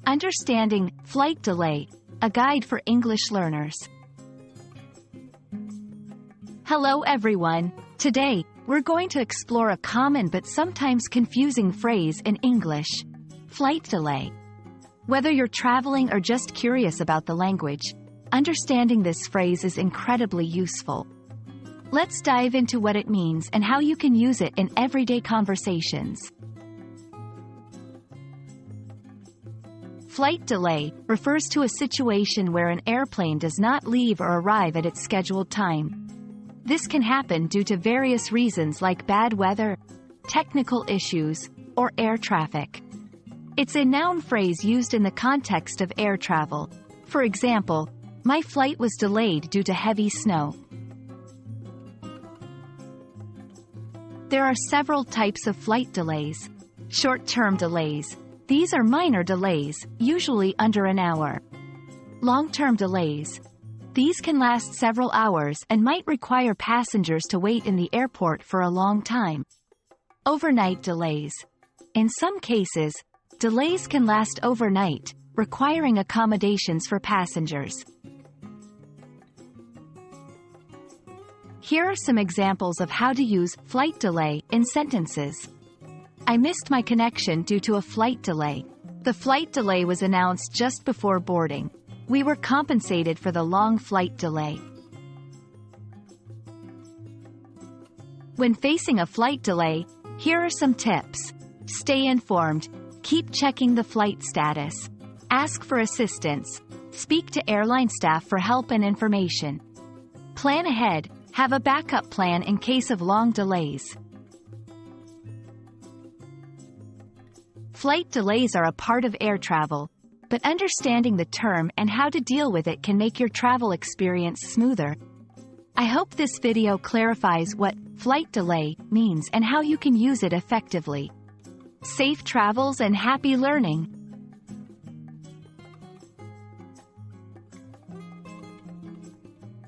Understanding flight delay, a guide for English learners. Hello everyone. Today, we're going to explore a common but sometimes confusing phrase in English: flight delay. Whether you're traveling or just curious about the language, understanding this phrase is incredibly useful. Let's dive into what it means and how you can use it in everyday conversations. Flight delay refers to a situation where an airplane does not leave or arrive at its scheduled time. This can happen due to various reasons like bad weather, technical issues, or air traffic. It's a noun phrase used in the context of air travel. For example, my flight was delayed due to heavy snow. There are several types of flight delays. Short-term delays. These are minor delays, usually under an hour. Long-term delays. These can last several hours and might require passengers to wait in the airport for a long time. Overnight delays. In some cases, delays can last overnight, requiring accommodations for passengers. Here are some examples of how to use flight delay in sentences. I missed my connection due to a flight delay. The flight delay was announced just before boarding. We were compensated for the long flight delay. When facing a flight delay, here are some tips. Stay informed. Keep checking the flight status. Ask for assistance. Speak to airline staff for help and information. Plan ahead. Have a backup plan in case of long delays. Flight delays are a part of air travel, but understanding the term and how to deal with it can make your travel experience smoother. I hope this video clarifies what flight delay means and how you can use it effectively. Safe travels and happy learning!